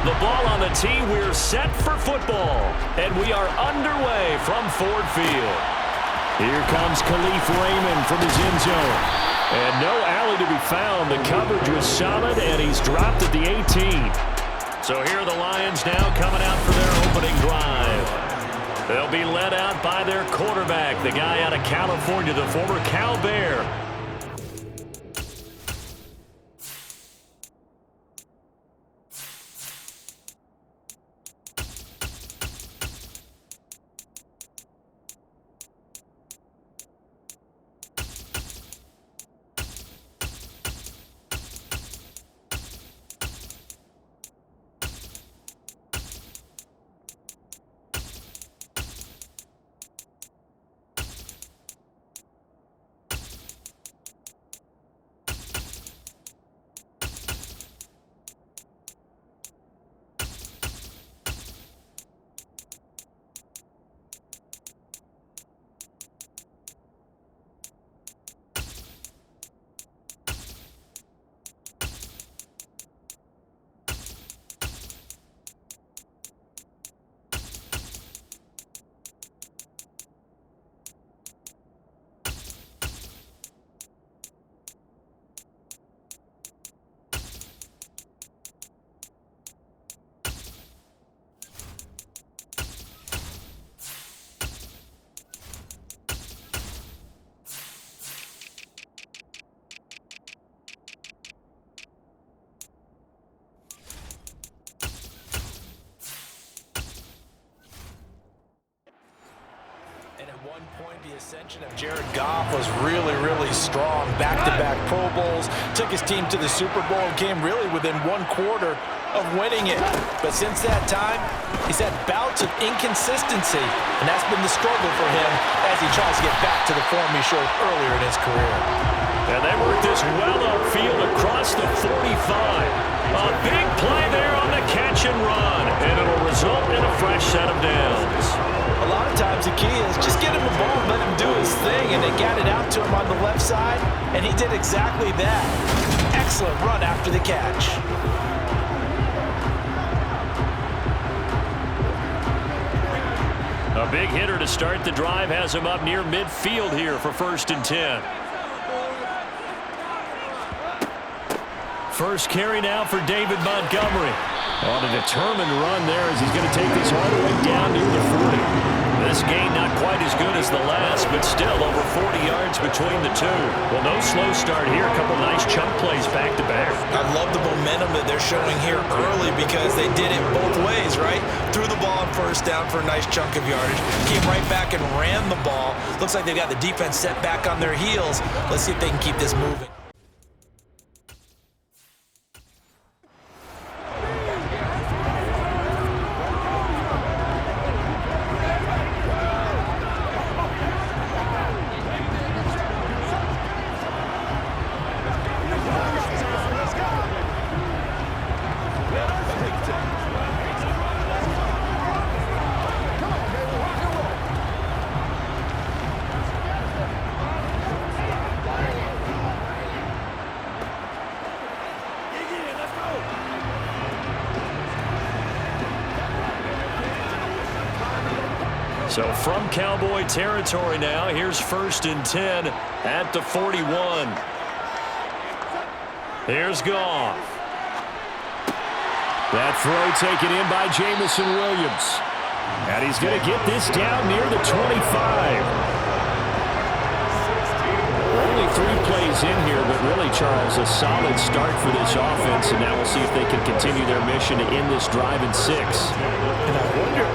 The ball on the tee. We're set for football. And we are underway from Ford Field. Here comes Khalif Raymond from his end zone. And no alley to be found. The coverage was solid, and he's dropped at the 18. So here are the Lions now coming out for their opening drive. They'll be led out by their quarterback, the guy out of California, the former Cal Bear. One point, the ascension of Jared Goff was really, really strong. Back-to-back Pro Bowls, took his team to the Super Bowl and came really within one quarter of winning it. But since that time, he's had bouts of inconsistency, and that's been the struggle for him as he tries to get back to the form he showed earlier in his career. And they work this well upfield across the 45. A big play there on the catch and run, and it'll result in a fresh set of downs. A lot of times the key is just get him the ball and let him do his thing, and they got it out to him on the left side, and he did exactly that. Excellent run after the catch. A big hitter to start the drive has him up near midfield here for 1st and 10. First carry now for David Montgomery. On a determined run there as he's going to take this all the way down near the 40. This gain not quite as good as the last, but still over 40 yards between the two. Well, no slow start here. A couple nice chunk plays back to back. I love the momentum that they're showing here early because they did it both ways, right? Threw the ball on 1st down for a nice chunk of yardage. Came right back and ran the ball. Looks like they've got the defense set back on their heels. Let's see if they can keep this moving. So from Cowboy territory now, here's 1st and 10 at the 41. Here's Goff. That throw taken in by Jamison Williams. And he's going to get this down near the 25. Only 3 plays in here, but really, Charles, a solid start for this offense. And now we'll see if they can continue their mission to end this drive in 6. And I wonder...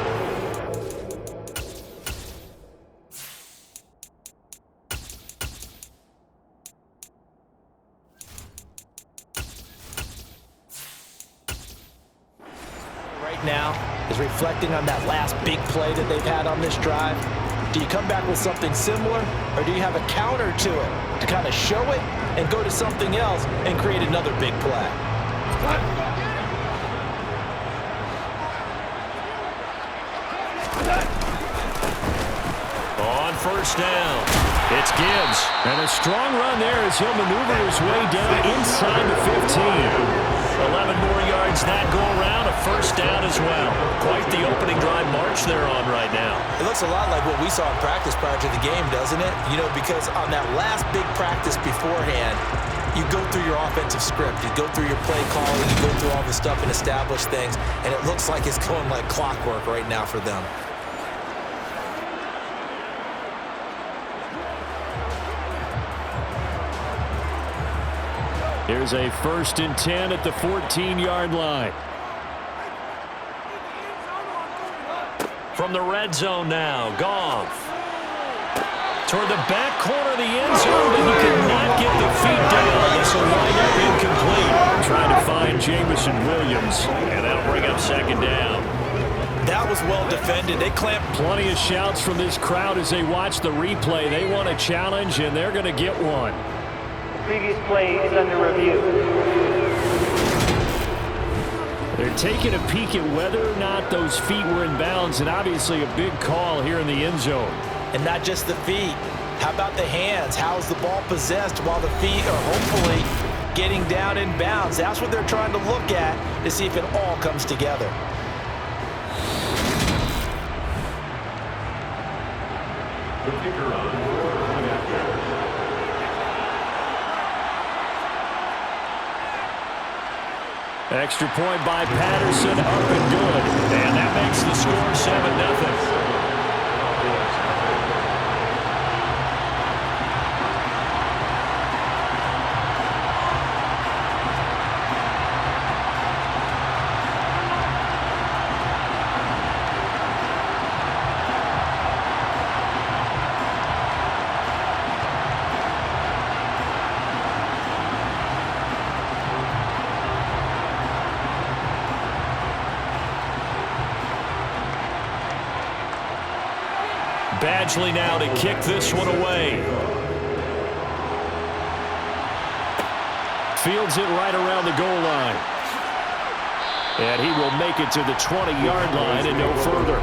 now is reflecting on that last big play that they've had on this drive. Do you come back with something similar, or do you have a counter to it to kind of show it and go to something else and create another big play? On 1st down, it's Gibbs. And a strong run there as he'll maneuver his way down inside the 15. 11 more yards yards that go around, a first down as well. Quite the opening drive march they're on right now. It looks a lot like what we saw in practice prior to the game, doesn't it? You know, because on that last big practice beforehand, you go through your offensive script, you go through your play calling, you go through all the stuff and establish things, and it looks like it's going like clockwork right now for them. Here's a 1st and 10 at the 14-yard line. From the red zone now, Goff. Toward the back corner of the end zone, but he cannot get the feet down. This will wind up incomplete. Trying to find Jamison Williams, and that'll bring up 2nd down. That was well defended. They clamped. Plenty of shouts from this crowd as they watch the replay. They want a challenge, and they're going to get one. Previous play is under review. They're taking a peek at whether or not those feet were in bounds, and obviously a big call here in the end zone. And not just the feet. How about the hands? How is the ball possessed while the feet are hopefully getting down in bounds? That's what they're trying to look at to see if it all comes together. The kicker on extra point by Patterson, up and good. And that makes the score 7-0. Badgley now to kick this one away. Fields it right around the goal line. And he will make it to the 20-yard line and no further.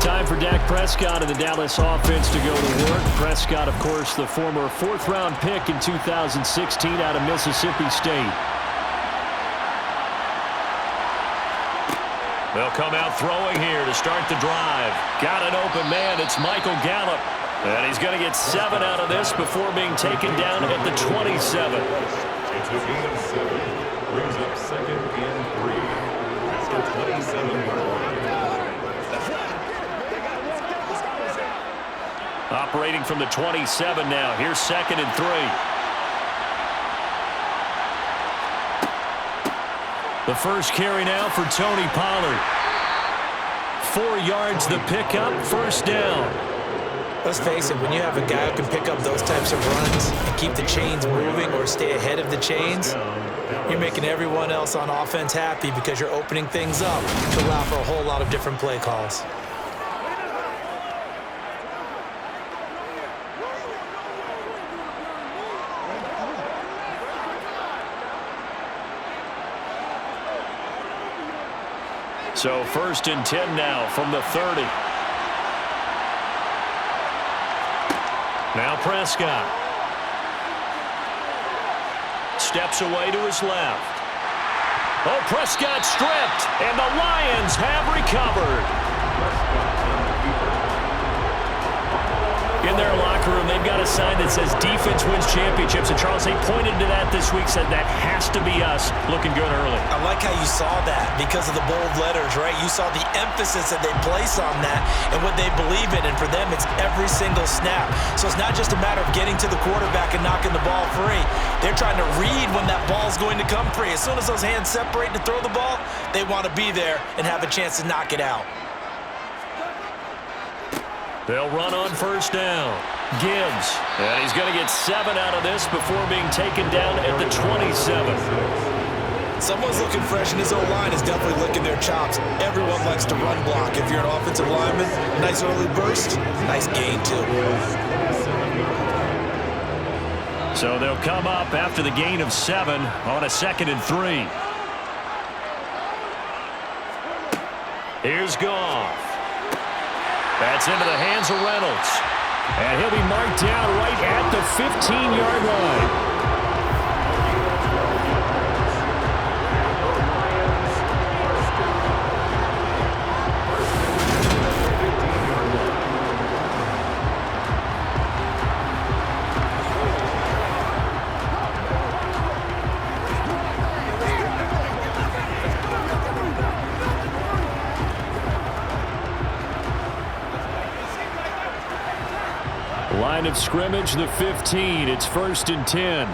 Time for Dak Prescott and the Dallas offense to go to work. Prescott, of course, the former 4th-round pick in 2016 out of Mississippi State. They'll come out throwing here to start the drive. Got an open man. It's Michael Gallup. And he's going to get 7 out of this before being taken down at the 27. It's a gain of 7. Brings up 2nd and 3. That's the 27-yard line. Operating from the 27 now. Here's 2nd and 3. The first carry now for Tony Pollard. 4 yards the pickup, 1st down. Let's face it, when you have a guy who can pick up those types of runs and keep the chains moving or stay ahead of the chains, you're making everyone else on offense happy because you're opening things up to allow for a whole lot of different play calls. So 1st and 10 now from the 30. Now Prescott. Steps away to his left. Oh, Prescott stripped, and the Lions have recovered. In their locker room, they've got a sign that says defense wins championships. And Charles, they pointed to that this week, said that has to be us. Looking good early. I like how you saw that because of the bold letters, right? You saw the emphasis that they place on that and what they believe in. And for them, it's every single snap. So it's not just a matter of getting to the quarterback and knocking the ball free. They're trying to read when that ball's going to come free. As soon as those hands separate to throw the ball, they want to be there and have a chance to knock it out. They'll run on 1st down. Gibbs. And he's going to get 7 out of this before being taken down at the 27. Someone's looking fresh, and his O-line is definitely licking their chops. Everyone likes to run block. If you're an offensive lineman, nice early burst, nice gain, too. So they'll come up after the gain of 7 on a 2nd and 3. Here's Goff. That's into the hands of Reynolds. And he'll be marked down right at the 15-yard line. Line of scrimmage, the 15. It's 1st and 10.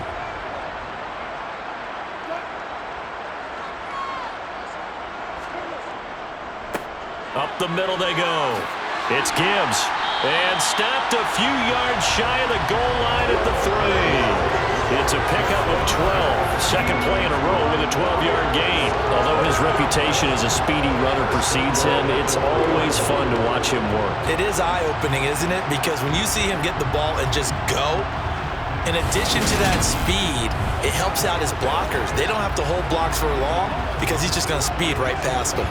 Up the middle they go. It's Gibbs. And stopped a few yards shy of the goal line at the 3. It's a pickup of 12. Second play in a row with a 12-yard gain. Although his reputation as a speedy runner precedes him, it's always fun to watch him work. It is eye-opening, isn't it? Because when you see him get the ball and just go, in addition to that speed, it helps out his blockers. They don't have to hold blocks for long because he's just going to speed right past them.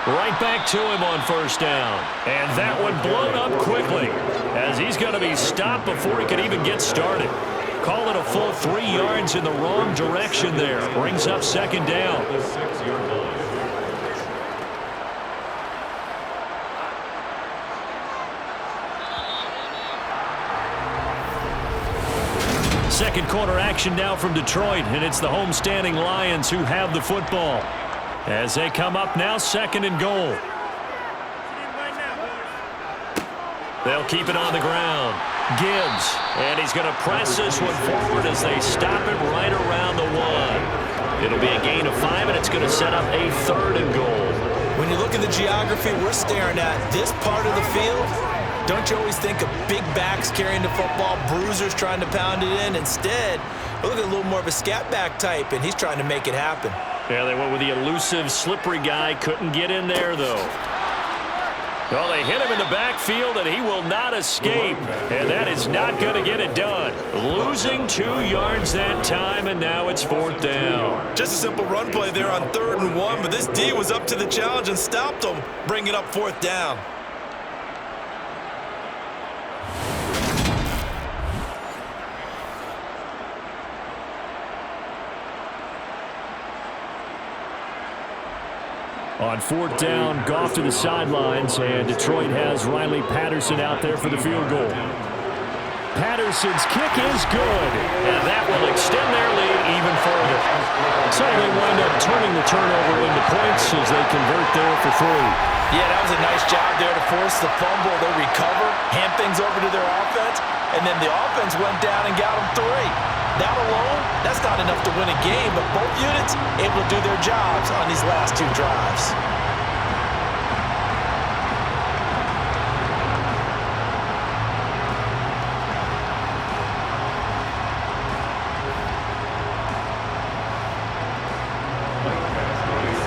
Right back to him on 1st down. And that one blown up quickly as he's going to be stopped before he can even get started. Call it a full 3 yards in the wrong direction there. Brings up 2nd down. The 6-yard line. Second quarter action now from Detroit, and it's the homestanding Lions who have the football. As they come up now, 2nd and goal. They'll keep it on the ground. Gibbs, and he's going to press this one forward as they stop it right around the 1. It'll be a gain of 5, and it's going to set up a 3rd and goal. When you look at the geography we're staring at, this part of the field, don't you always think of big backs carrying the football, bruisers trying to pound it in? Instead, look at a little more of a scat back type, and he's trying to make it happen. Yeah, they went with the elusive, slippery guy. Couldn't get in there, though. Well, they hit him in the backfield, and he will not escape. And that is not going to get it done. Losing 2 yards that time, and now it's 4th down. Just a simple run play there on 3rd and 1, but this D was up to the challenge and stopped him, bringing it up 4th down. On 4th down, Goff to the sidelines, and Detroit has Riley Patterson out there for the field goal. Patterson's kick is good, and that will extend their lead even further. So they wind up turning the turnover into points as they convert there for 3. Yeah, that was a nice job there to force the fumble. They recover, hand things over to their offense, and then the offense went down and got them 3. That alone, that's not enough to win a game, but both units able to do their jobs on these last 2 drives.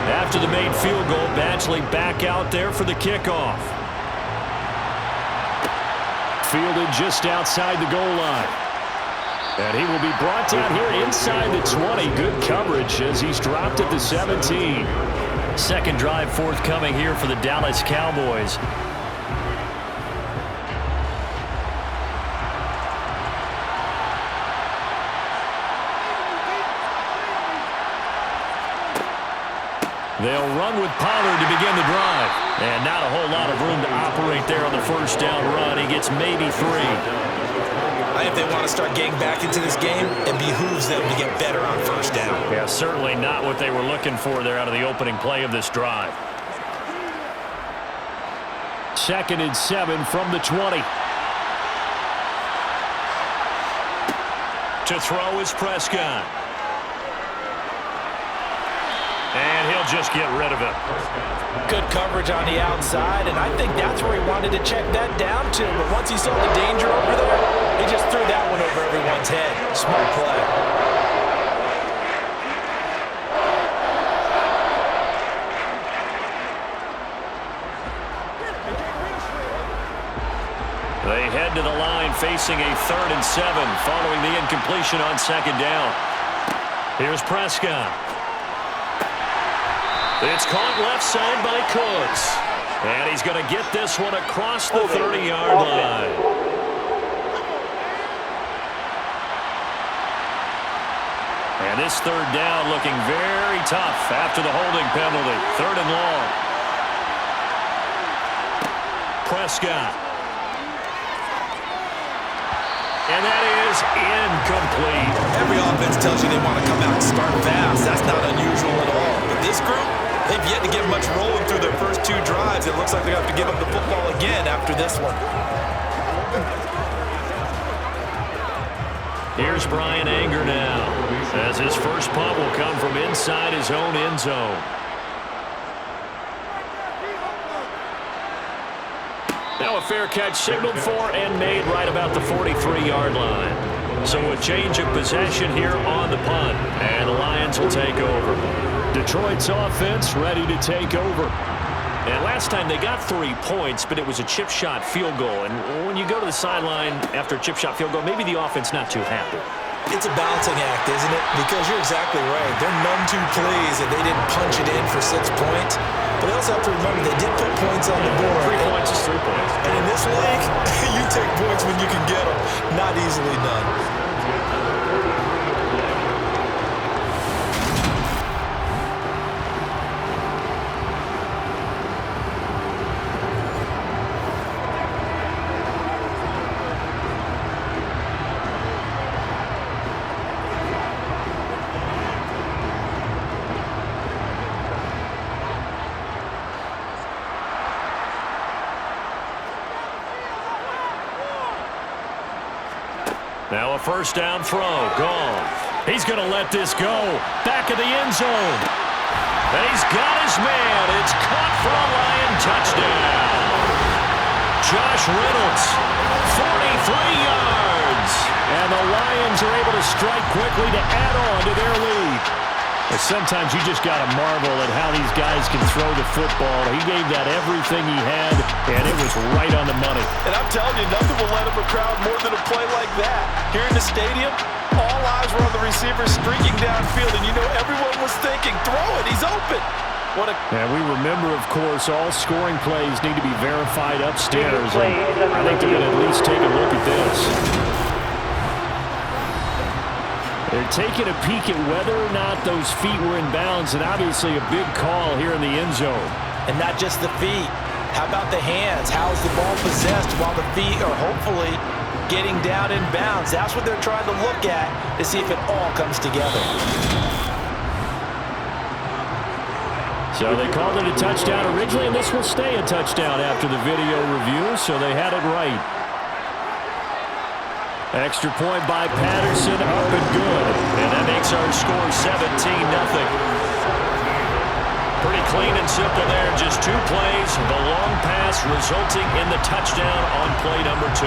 After the made field goal, Badgley back out there for the kickoff. Fielded just outside the goal line. And he will be brought down here inside the 20. Good coverage as he's dropped at the 17. Second drive forthcoming here for the Dallas Cowboys. They'll run with Pollard to begin the drive. And not a whole lot of room to operate there on the 1st down run. He gets maybe 3. I think they want to start getting back into this game, it behooves them to get better on 1st down. Yeah, certainly not what they were looking for there out of the opening play of this drive. 2nd and 7 from the 20. To throw is Prescott. And he'll just get rid of it. Good coverage on the outside, and I think that's where he wanted to check that down to. But once he saw the danger over there, he just threw that one over everyone's head. Smart play. They head to the line facing a 3rd and 7 following the incompletion on 2nd down. Here's Prescott. It's caught left side by Cooks. And he's going to get this one across the 30-yard line. And this 3rd down looking very tough after the holding penalty. 3rd and long. Prescott. And that is incomplete. Every offense tells you they want to come out and start fast. That's not unusual at all. But this group, they've yet to get much rolling through their first 2 drives. It looks like they're going to have to give up the football again after this one. Here's Brian Anger now, as his first punt will come from inside his own end zone. Now a fair catch signaled for and made right about the 43-yard line. So a change of possession here on the punt, and the Lions will take over. Detroit's offense ready to take over. And last time they got 3 points, but it was a chip shot field goal. And when you go to the sideline after a chip shot field goal, maybe the offense not too happy. It's a balancing act, isn't it? Because you're exactly right. They're none too pleased that they didn't punch it in for 6 points. But they also have to remember they did put points on the board. 3 points is 3 points. And in this league, you take points when you can get them. Not easily done. Now a first down throw, gone. He's going to let this go. Back of the end zone. And he's got his man. It's caught for a Lion touchdown. Josh Reynolds, 43 yards. And the Lions are able to strike quickly to add on to their lead. But sometimes you just got to marvel at how these guys can throw the football. He gave that everything he had, and it was right on the money. And I'm telling you, nothing will let him a crowd more than a play like that. Here in the stadium, all eyes were on the receiver streaking downfield, and you know everyone was thinking, throw it, he's open. And we remember, of course, all scoring plays need to be verified upstairs. And I think they're going to at least take a look at this. They're taking a peek at whether or not those feet were in bounds, and obviously a big call here in the end zone. And not just the feet. How about the hands? How is the ball possessed while the feet are hopefully getting down in bounds? That's what they're trying to look at to see if it all comes together. So they called it a touchdown originally, and this will stay a touchdown after the video review, so they had it right. Extra point by Patterson, up and good. And that makes our score 17-0. Pretty clean and simple there, just 2 plays. The long pass resulting in the touchdown on play number 2.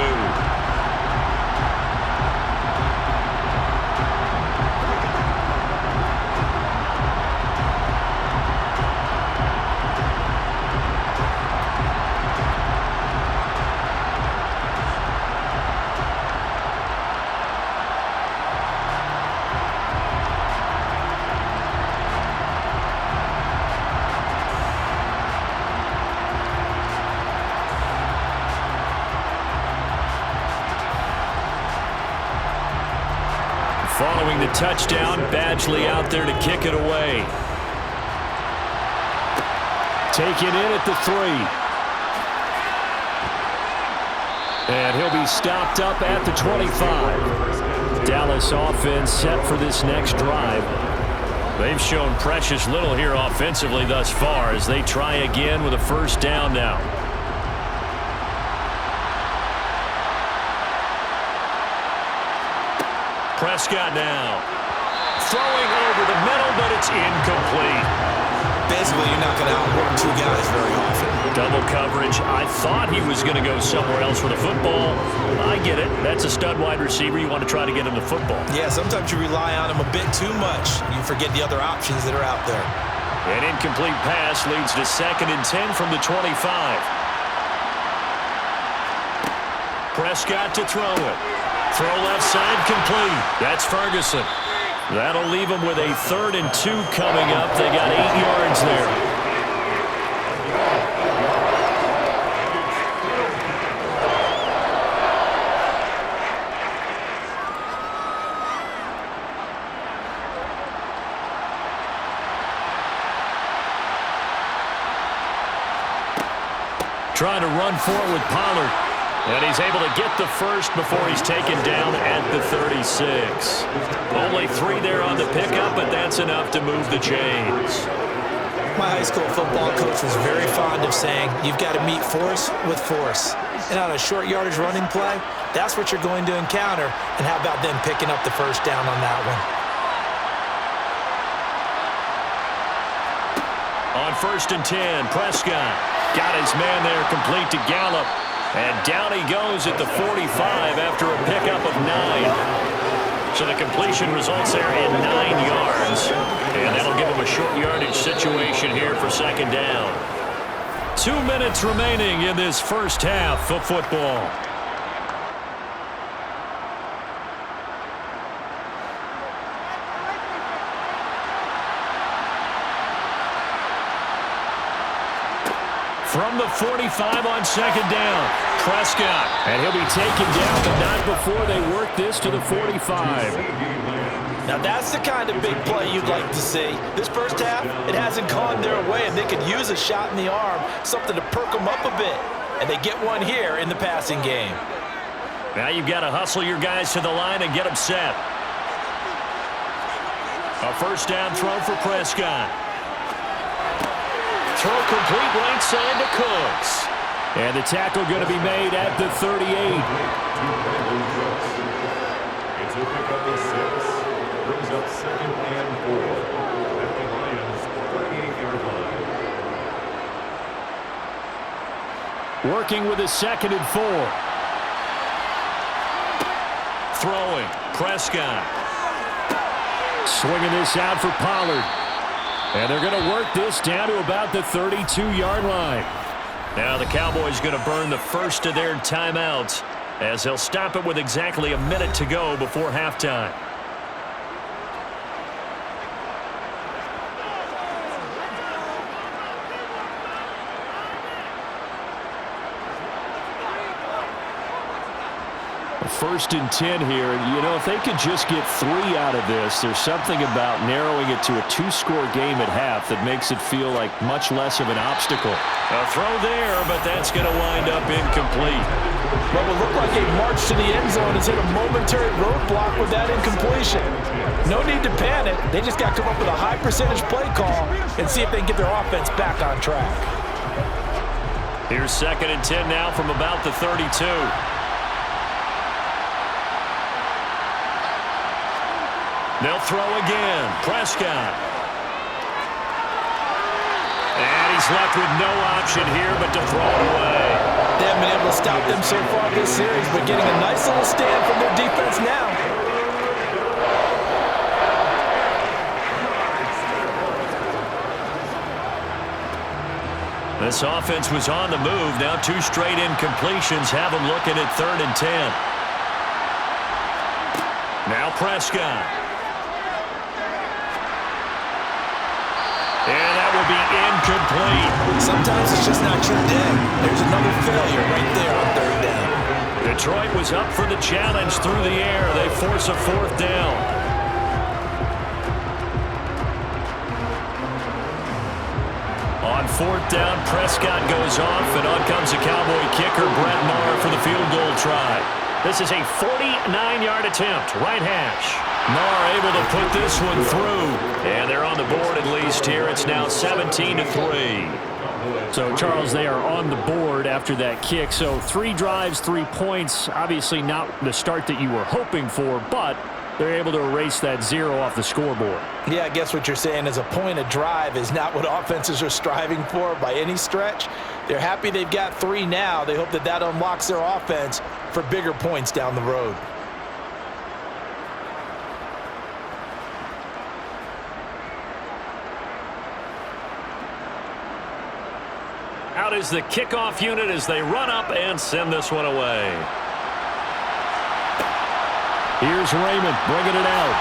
Following the touchdown, Badgley out there to kick it away. Take it in at the 3. And he'll be stopped up at the 25. Dallas offense set for this next drive. They've shown precious little here offensively thus far as they try again with a first down now. Prescott now. Throwing over the middle, but it's incomplete. Basically, you're not going to outwork 2 guys very often. Double coverage. I thought he was going to go somewhere else with the football. I get it. That's a stud wide receiver. You want to try to get him the football. Yeah, sometimes you rely on him a bit too much. You forget the other options that are out there. An incomplete pass leads to 2nd and 10 from the 25. Prescott to throw it. Throw left side complete. That's Ferguson. That'll leave them with a 3rd and 2 coming up. They got 8 yards there. Trying to run for it with Pollard. And he's able to get the first before he's taken down at the 36. Only 3 there on the pickup, but that's enough to move the chains. My high school football coach was very fond of saying, you've got to meet force with force. And on a short yardage running play, that's what you're going to encounter. And how about them picking up the first down on that one? On 1st and 10, Prescott got his man there complete to Gallup. And down he goes at the 45 after a pickup of 9. So the completion results there in 9 yards. And that'll give him a short yardage situation here for 2nd down. 2 minutes remaining in this first half of football. From the 45 on 2nd down, Prescott. And he'll be taken down, but not before they work this to the 45. Now that's the kind of big play you'd like to see. This first half, it hasn't gone their way, and they could use a shot in the arm, something to perk them up a bit. And they get one here in the passing game. Now you've got to hustle your guys to the line and get them set. A 1st down throw for Prescott. Throw complete right side to Cooks. And the tackle going to be made at the 38. It's a pickup of 6. Brings up 2nd and 4. At the Lions' 38-yard line. Working with a 2nd and 4. Throwing. Prescott. Swinging this out for Pollard. And they're going to work this down to about the 32-yard line. Now the Cowboys going to burn the first of their timeouts as they'll stop it with exactly a minute to go before halftime. First and 10 here. You know, if they could just get 3 out of this, there's something about narrowing it to a 2-score game at half that makes it feel like much less of an obstacle. A throw there, but that's going to wind up incomplete. What will look like a march to the end zone has hit a momentary roadblock with that incompletion. No need to panic. They just got to come up with a high percentage play call and see if they can get their offense back on track. Here's 2nd and 10 now from about the 32. They'll throw again. Prescott. And he's left with no option here but to throw it away. They haven't been able to stop them so far this series, but getting a nice little stand from their defense now. This offense was on the move. Now 2 straight incompletions have them looking at 3rd and 10. Now Prescott. And that will be incomplete. Sometimes it's just not your day. There's another failure right there on 3rd down. Detroit was up for the challenge through the air. They force a 4th down. On 4th down, Prescott goes off, and on comes the Cowboy kicker, Brett Maher, for the field goal try. This is a 49-yard attempt, right hash. Maher able to put this one through, and they're on the board at least here. It's now 17-3. So, Charles, they are on the board after that kick. So 3 drives, 3 points. Obviously not the start that you were hoping for, but they're able to erase that 0 off the scoreboard. Yeah, I guess what you're saying is a point a drive is not what offenses are striving for by any stretch. They're happy they've got 3 now. They hope that that unlocks their offense for bigger points down the road. Out is the kickoff unit as they run up and send this one away. Here's Raymond bringing it out.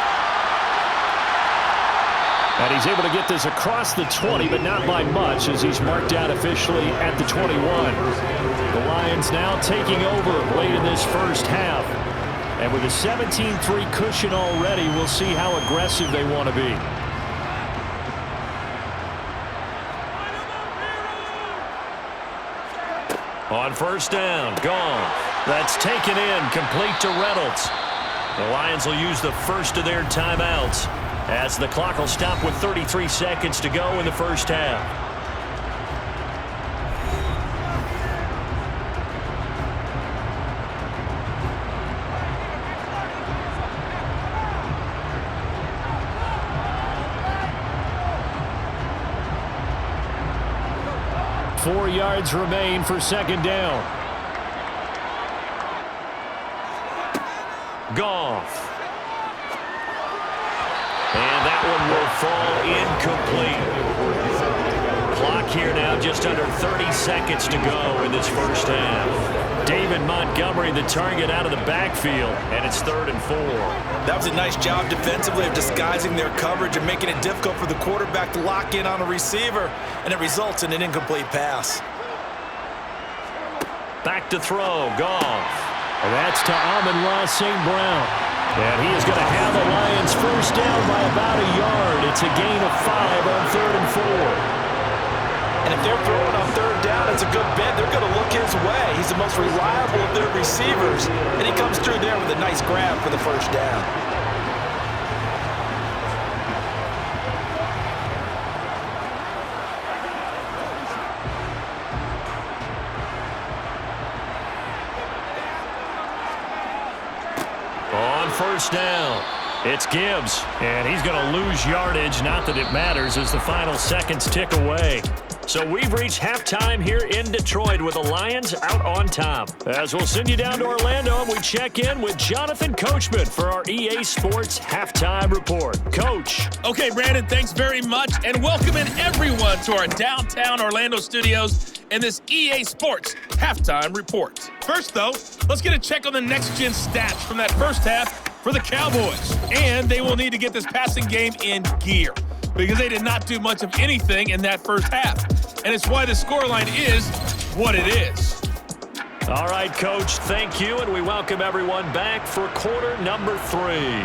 And he's able to get this across the 20, but not by much, as he's marked out officially at the 21. The Lions now taking over late in this first half. And with a 17-3 cushion already, we'll see how aggressive they want to be. On 1st down, Goff. That's taken in, complete to Reynolds. The Lions will use the first of their timeouts as the clock will stop with 33 seconds to go in the first half. Four yards remain for second down. Goff. And that one will fall incomplete. Clock here now just under 30 seconds to go in this first half. David Montgomery, the target out of the backfield, and it's 3rd and 4. That was a nice job defensively of disguising their coverage and making it difficult for the quarterback to lock in on a receiver, and it results in an incomplete pass. Back to throw, Goff. And that's to Amon-Ra St. Brown. And he is going to have the Lions first down by about a yard. It's a gain of 5 on 3rd and 4. And if they're throwing on 3rd down, it's a good bet. They're going to look his way. He's the most reliable of their receivers. And he comes through there with a nice grab for the first down. On first down, it's Gibbs, and he's going to lose yardage. Not that it matters as the final seconds tick away. So we've reached halftime here in Detroit with the Lions out on top. As we'll send you down to Orlando, and we check in with Jonathan Coachman for our EA Sports Halftime Report. Coach. Okay, Brandon, thanks very much, and welcome in everyone to our downtown Orlando studios and this EA Sports Halftime Report. First, though, let's get a check on the next-gen stats from that first half for the Cowboys. And they will need to get this passing game in gear because they did not do much of anything in that first half. And it's why the scoreline is what it is. All right, Coach, thank you, and we welcome everyone back for quarter number 3.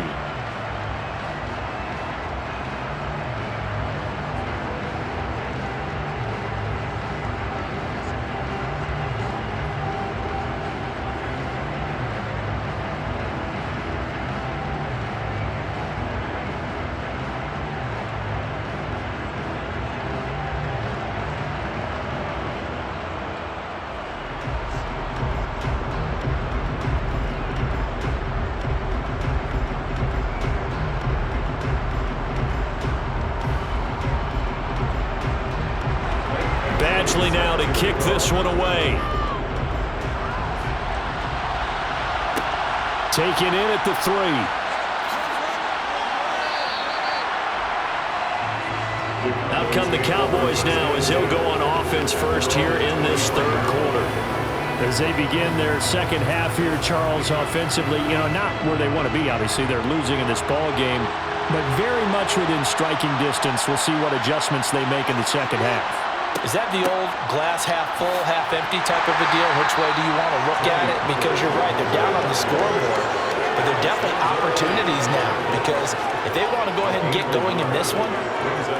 Now to kick this one away. Taken in at the 3. Out come the Cowboys now as they'll go on offense first here in this 3rd quarter. As they begin their second half here, Charles, offensively, not where they want to be, obviously. They're losing in this ball game, but very much within striking distance. We'll see what adjustments they make in the second half. Is that the old glass half full, half empty type of a deal? Which way do you want to look at it? Because you're right, they're down on the scoreboard, but they're definitely opportunities now because if they want to go ahead and get going in this one,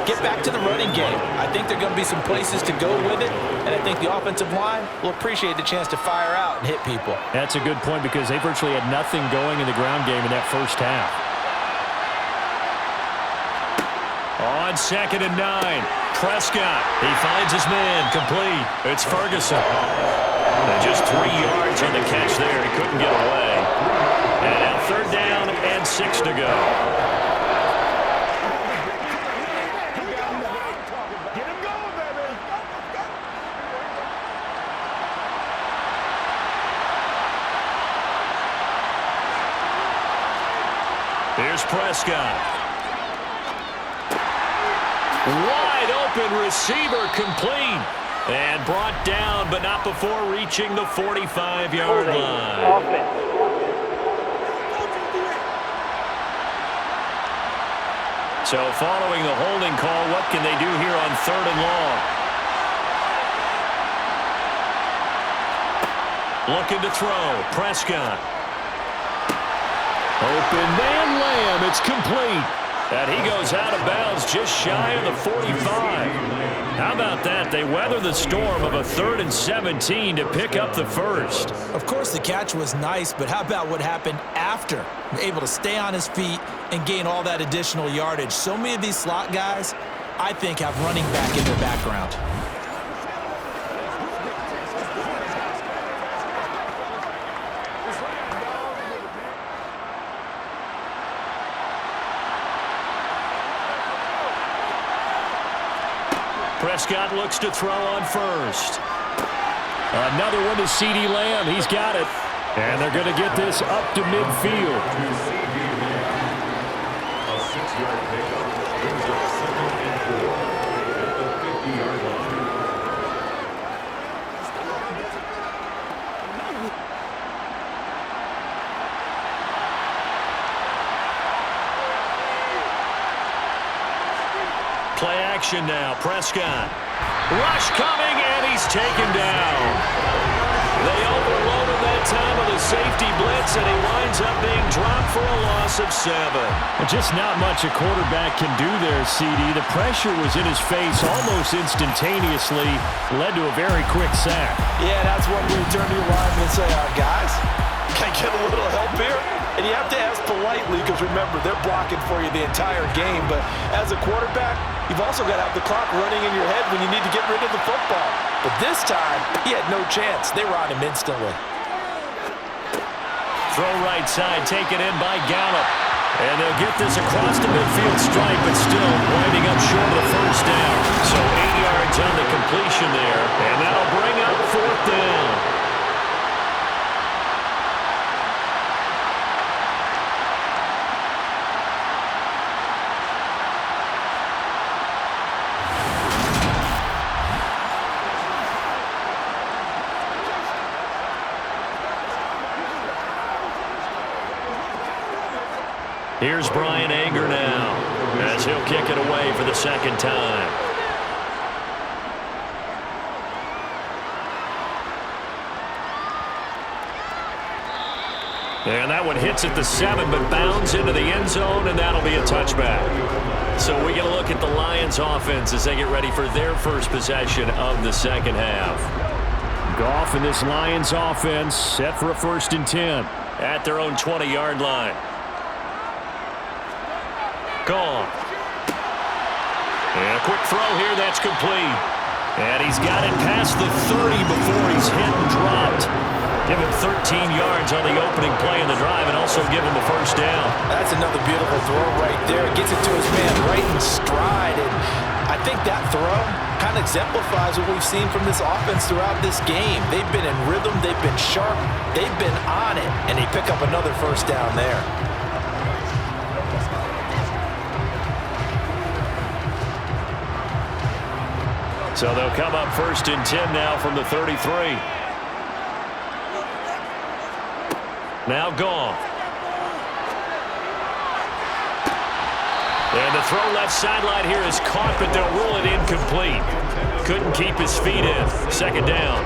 get back to the running game. I think there are going to be some places to go with it, and I think the offensive line will appreciate the chance to fire out and hit people. That's a good point because they virtually had nothing going in the ground game in that first half. On 2nd and 9. Prescott, he finds his man, complete. It's Ferguson. And just 3 yards on the catch there. He couldn't get away. And now 3rd down and 6 to go. Get him going, baby. Here's Prescott. Wide open receiver, complete. And brought down, but not before reaching the 45-yard line. So following the holding call, what can they do here on 3rd and long? Looking to throw. Prescott. Open man, Lamb. It's complete. And he goes out of bounds just shy of the 45. How about that? They weather the storm of a 3rd and 17 to pick up the first. Of course, the catch was nice, but how about what happened after? Able to stay on his feet and gain all that additional yardage. So many of these slot guys, I think, have running back in their background. Prescott looks to throw on first. Another one to CeeDee Lamb. He's got it. And they're going to get this up to midfield. A 6-yard pickup brings up 2nd and 4 at the 50-yard line. Play action now. Prescott. Rush coming, and he's taken down. They overloaded that time with a safety blitz, and he winds up being dropped for a loss of 7. Just not much a quarterback can do there, CD. The pressure was in his face almost instantaneously, led to a very quick sack. Yeah, that's when we turn to your lineman and say, guys, can I get a little help here? And you have to ask politely because, remember, they're blocking for you the entire game. But as a quarterback, you've also got to have the clock running in your head when you need to get rid of the football. But this time, he had no chance. They were on him instantly. Throw right side, taken in by Gallup. And they'll get this across the midfield stripe, but still winding up short of the first down. So 8 yards on the completion there, and that'll bring up 4th down. Here's Brian Anger now, as he'll kick it away for the 2nd time. And that one hits at the 7, but bounds into the end zone, and that'll be a touchback. So we get a look at the Lions offense as they get ready for their first possession of the 2nd half. Goff and this Lions offense set for a 1st and 10 at their own 20-yard line. Gone. And a quick throw here, that's complete. And he's got it past the 30 before he's hit and dropped. Give him 13 yards on the opening play in the drive and also give him the first down. That's another beautiful throw right there. Gets it to his man right in stride. And I think that throw kind of exemplifies what we've seen from this offense throughout this game. They've been in rhythm. They've been sharp. They've been on it. And they pick up another first down there. So they'll come up 1st and 10 now from the 33. Now Goff. And the throw left sideline here is caught, but they'll rule it incomplete. Couldn't keep his feet in. 2nd down.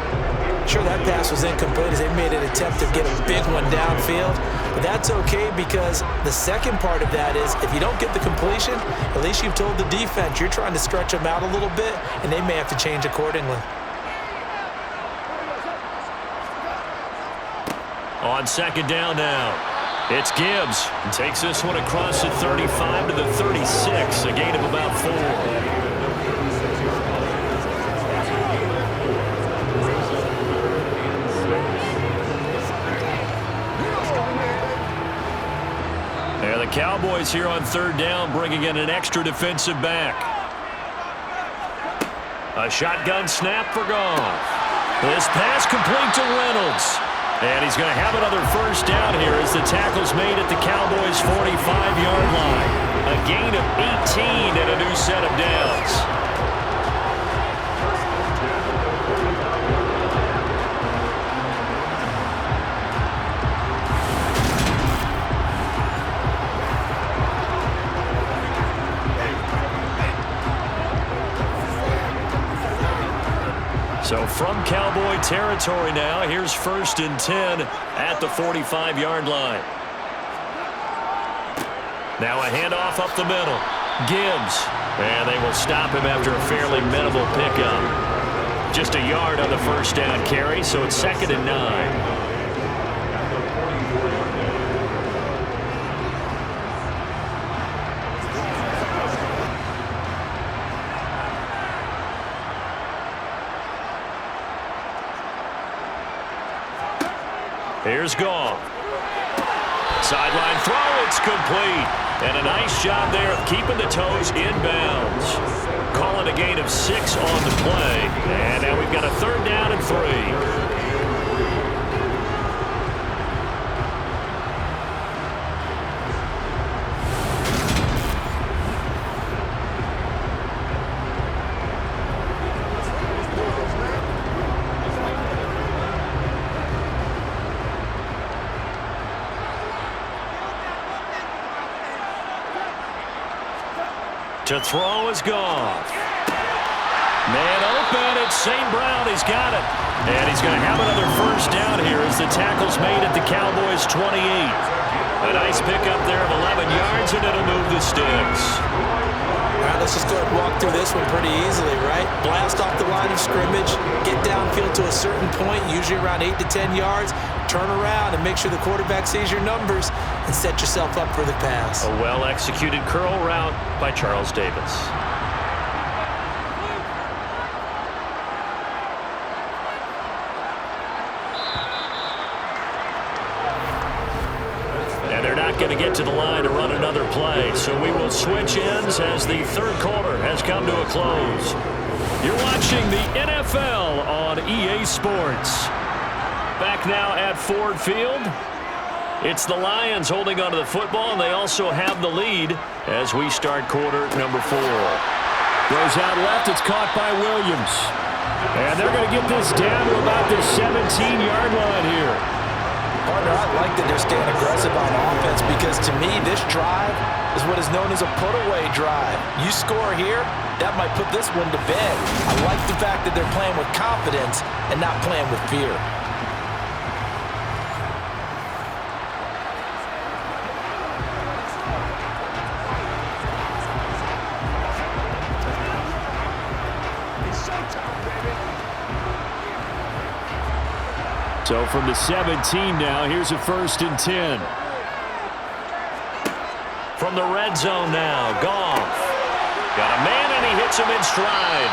Sure, that pass was incomplete as they made an attempt to get a big one downfield. But that's okay because the second part of that is if you don't get the completion, at least you've told the defense you're trying to stretch them out a little bit, and they may have to change accordingly. On 2nd down now, it's Gibbs. And takes this one across the 35 to the 36, a gain of about 4. And the Cowboys here on 3rd down, bringing in an extra defensive back. A shotgun snap for Goff. This pass complete to Reynolds. And he's going to have another first down here as the tackle's made at the Cowboys' 45-yard line. A gain of 18 and a new set of downs. So from Cowboy territory now, here's 1st and 10 at the 45-yard line. Now a handoff up the middle. Gibbs. And they will stop him after a fairly minimal pickup. Just a yard on the first down carry, so it's 2nd and 9. Here's Goff. Sideline throw, it's complete. And a nice job there of keeping the toes in bounds. Calling a gain of 6 on the play. And now we've got a 3rd down and 3. To throw is Goff. Man open, it's St. Brown. He's got it. And he's going to have another first down here as the tackle's made at the Cowboys' 28. A nice pickup there of 11 yards, and it'll move the sticks. All right, let's just go ahead and walk through this one pretty easily, right? Blast off the line of scrimmage, get downfield to a certain point, usually around 8 to 10 yards, turn around and make sure the quarterback sees your numbers and set yourself up for the pass. A well-executed curl route by Charles Davis. And they're not going to get to the line to run another play, so we will switch ends as the 3rd quarter has come to a close. You're watching the NFL on EA Sports. Back now at Ford Field. It's the Lions holding onto the football, and they also have the lead as we start quarter number 4. Goes out left. It's caught by Williams. And they're going to get this down to about the 17-yard line here. Partner, I like that they're staying aggressive on offense because, to me, this drive is what is known as a put-away drive. You score here, that might put this one to bed. I like the fact that they're playing with confidence and not playing with fear. So from the 17 now, here's a 1st and 10. From the red zone now, Goff. Got a man, and he hits him in stride.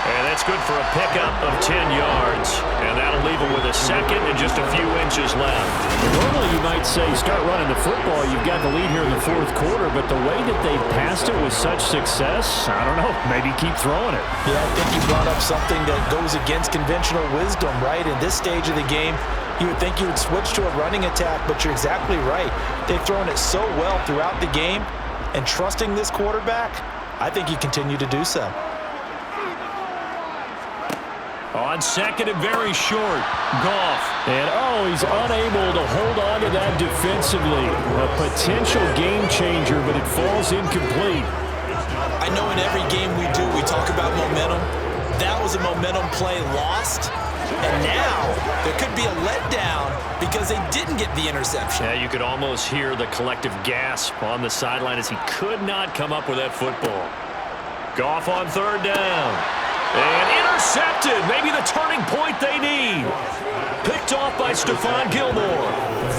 And that's good for a pickup of 10 yards. And that'll leave him with a 2nd and just a few inches left. Normally you might say start running the football. You've got the lead here in the 4th quarter, but the way that they passed it with such success, I don't know, maybe keep throwing it. Yeah, I think you brought up something that goes against conventional wisdom, right? In this stage of the game, you would think you would switch to a running attack, but you're exactly right. They've thrown it so well throughout the game, and trusting this quarterback, I think you continue to do so. On 2nd and very short, Goff. And, he's unable to hold on to that defensively. A potential game changer, but it falls incomplete. I know in every game we do, we talk about momentum. That was a momentum play lost. And now there could be a letdown because they didn't get the interception. Yeah, you could almost hear the collective gasp on the sideline as he could not come up with that football. Goff on 3rd down. And intercepted. Maybe the turning point they need. Picked off by Stephon Gilmore.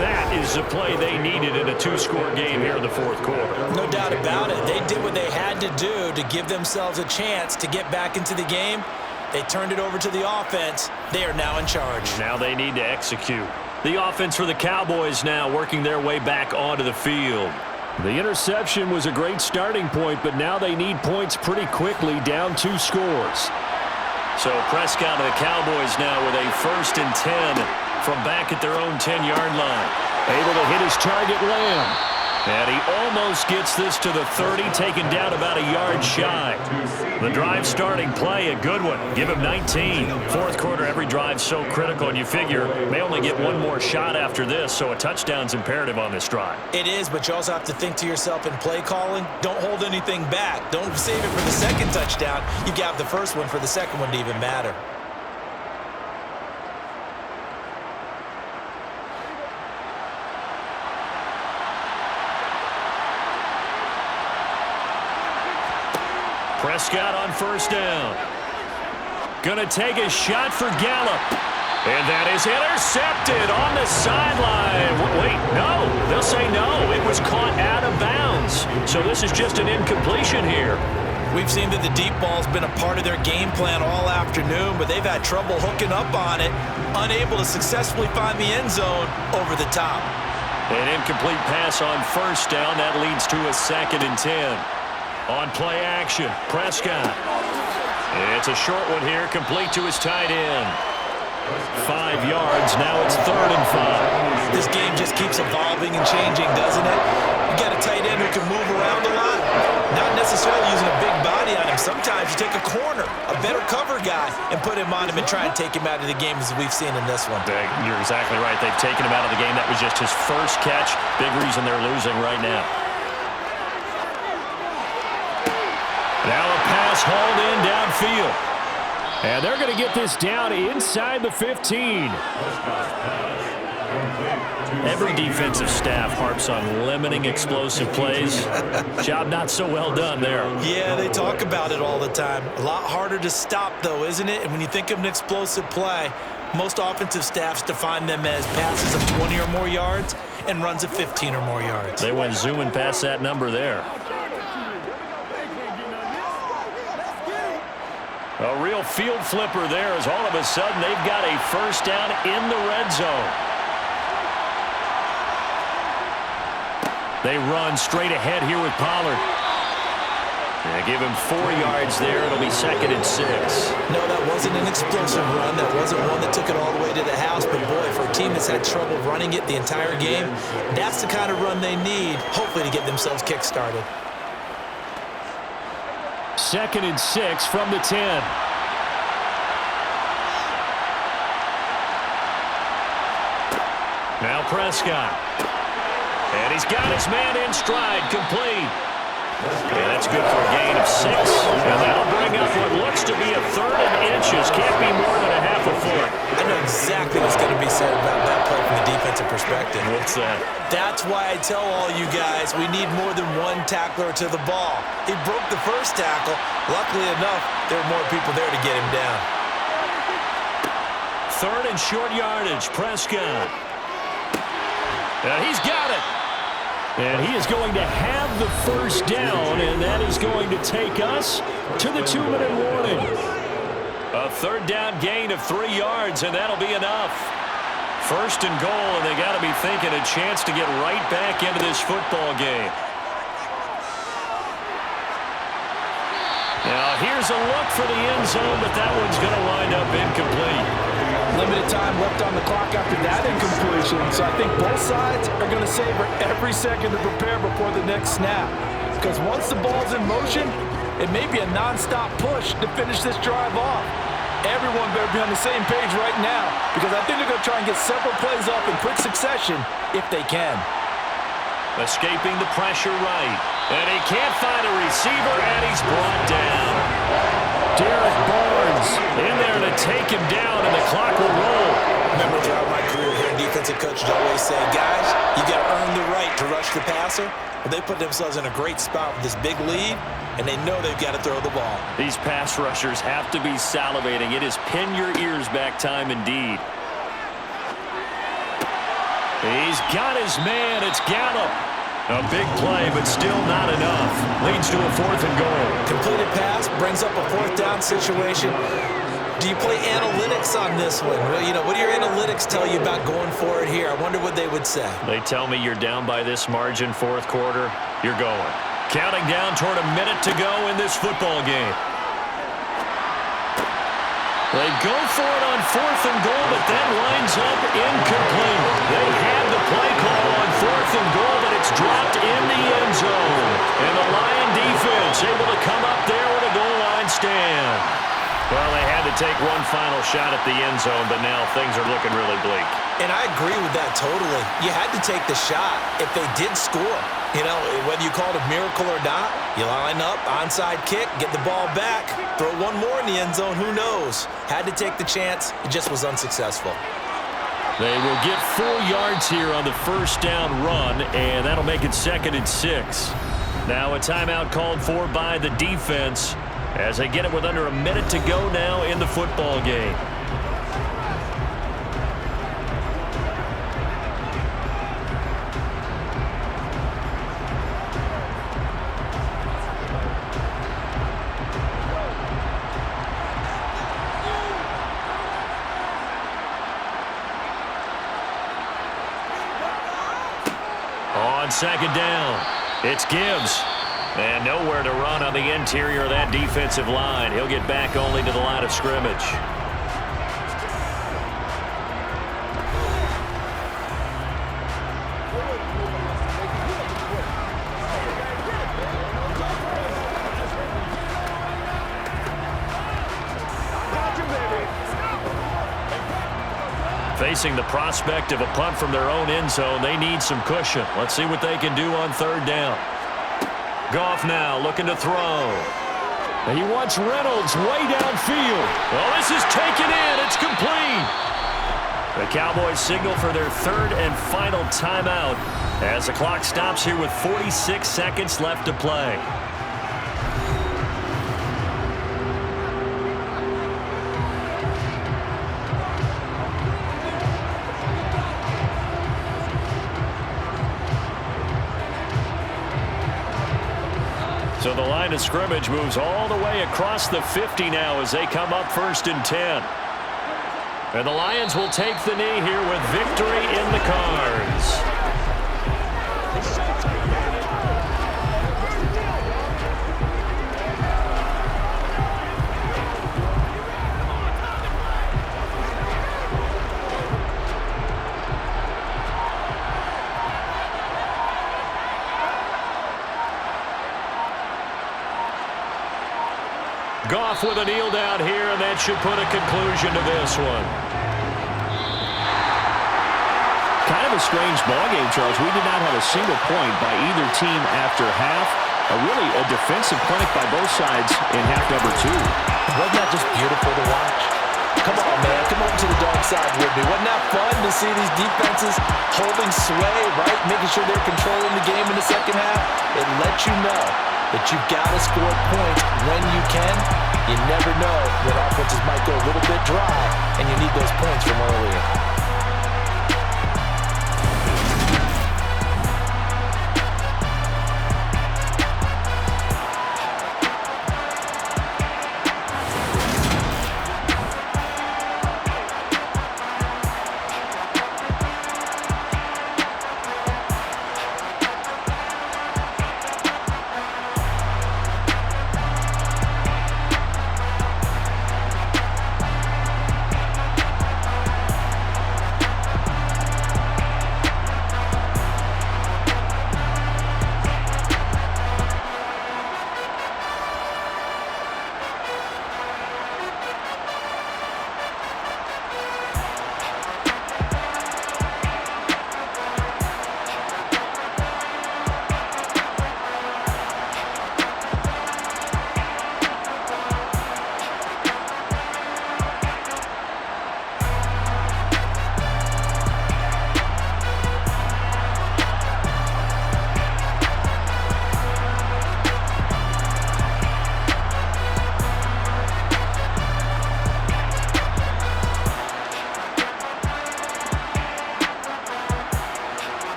That is the play they needed in a 2-score game here in the 4th quarter. No doubt about it. They did what they had to do to give themselves a chance to get back into the game. They turned it over to the offense. They are now in charge. Now they need to execute. The offense for the Cowboys now working their way back onto the field. The interception was a great starting point, but now they need points pretty quickly, down 2 scores. So Prescott of the Cowboys now with a 1st and 10 from back at their own 10-yard line. Able to hit his target, Lamb. And he almost gets this to the 30, taken down about a yard shy. The drive starting play, a good one. Give him 19. 4th quarter, every drive so critical, and you figure may only get one more shot after this, so a touchdown's imperative on this drive. It is, but you also have to think to yourself in play calling, don't hold anything back. Don't save it for the 2nd touchdown. You got the 1st one for the 2nd one to even matter. Prescott on first down. Gonna take a shot for Gallup. And that is intercepted on the sideline. Wait, no. They'll say no. It was caught out of bounds. So this is just an incompletion here. We've seen that the deep ball's been a part of their game plan all afternoon, but they've had trouble hooking up on it, unable to successfully find the end zone over the top. An incomplete pass on first down. That leads to a 2nd and 10. On play action, Prescott. It's a short one here, complete to his tight end. 5 yards, now it's 3rd and 5. This game just keeps evolving and changing, doesn't it? You got a tight end who can move around a lot, not necessarily using a big body on him. Sometimes you take a corner, a better cover guy, and put him on him and try and take him out of the game as we've seen in this one. You're exactly right. They've taken him out of the game. That was just his first catch. Big reason they're losing right now. Now a pass hauled in downfield. And they're going to get this down inside the 15. Every defensive staff harps on limiting explosive plays. Job not so well done there. Yeah, they talk about it all the time. A lot harder to stop, though, isn't it? And when you think of an explosive play, most offensive staffs define them as passes of 20 or more yards and runs of 15 or more yards. They went zooming past that number there. A real field flipper there as all of a sudden they've got a first down in the red zone. They run straight ahead here with Pollard. They give him 4 yards there. It'll be 2nd and 6. No, that wasn't an explosive run. That wasn't one that took it all the way to the house. But, boy, for a team that's had trouble running it the entire game, that's the kind of run they need, hopefully, to get themselves kick-started. 2nd and 6 from the 10. Now Prescott. And he's got his man in stride, complete. And that's good for a gain of 6. And that'll bring up what looks to be a 3rd and inches. Can't be more than a half a foot. I know exactly what's going to be said about that play from the defensive perspective. What's that? That's why I tell all you guys we need more than one tackler to the ball. He broke the first tackle. Luckily enough, there were more people there to get him down. 3rd and short yardage, Prescott. He's got it. And he is going to have the first down, and that is going to take us to the 2-minute warning. A 3rd down gain of 3 yards, and that'll be enough. 1st and goal, and they got to be thinking a chance to get right back into this football game. Now, here's a look for the end zone, but that one's going to wind up incomplete. Limited time left on the clock after that incompletion, so I think both sides are going to savor every second to prepare before the next snap. Because once the ball's in motion, it may be a non-stop push to finish this drive off. Everyone better be on the same page right now, because I think they're going to try and get several plays off in quick succession if they can. Escaping the pressure right. And he can't find a receiver, and he's brought down. Derek Barnes in there to take him down, and the clock will roll. Remember throughout my career here, defensive coaches always say, guys, you got to earn the right to rush the passer. But they put themselves in a great spot with this big lead, and they know they've got to throw the ball. These pass rushers have to be salivating. It is pin your ears back time indeed. He's got his man. It's Gallup. A big play, but still not enough. Leads to a 4th and goal. Completed pass brings up a 4th down situation. Do you play analytics on this one? Well, you know, what do your analytics tell you about going for it here? I wonder what they would say. They tell me you're down by this margin, 4th quarter. You're going. Counting down toward a minute to go in this football game. They go for it on 4th and goal, but that winds up incomplete. They had the play call on 4th and goal, but it's dropped in the end zone. And the Lion defense able to come up there with a goal line stand. Well, they had to take one final shot at the end zone, but now things are looking really bleak. And I agree with that totally. You had to take the shot if they did score. You know, whether you call it a miracle or not, you line up, onside kick, get the ball back, throw one more in the end zone, who knows? Had to take the chance. It just was unsuccessful. They will get 4 yards here on the first down run, and that'll make it 2nd and 6. Now a timeout called for by the defense. as they get it with under a minute to go now in the football game. On second down, it's Gibbs. And nowhere to run on the interior of that defensive line. He'll get back only to the line of scrimmage. Facing the prospect of a punt from their own end zone, they need some cushion. Let's see what they can do on third down. Goff now looking to throw. And he wants Reynolds way downfield. Well, this is taken in. It's complete. The Cowboys signal for their third and final timeout as the clock stops here with 46 seconds left to play. So the line of scrimmage moves all the way across the 50 now as they come up 1st and 10. And the Lions will take the knee here with victory in the cards. Goff with a kneel down here, and that should put a conclusion to this one. Kind of a strange ballgame, Charles. We did not have a single point by either team after half. Really a defensive clinic by both sides in half number 2. Wasn't that just beautiful to watch? Come on, man. Come over to the dark side with me. Wasn't that fun to see these defenses holding sway, right? Making sure they're controlling the game in the second half. It lets you know that you've got to score points when you can. You never know when offenses might go a little bit dry, and you need those points from earlier.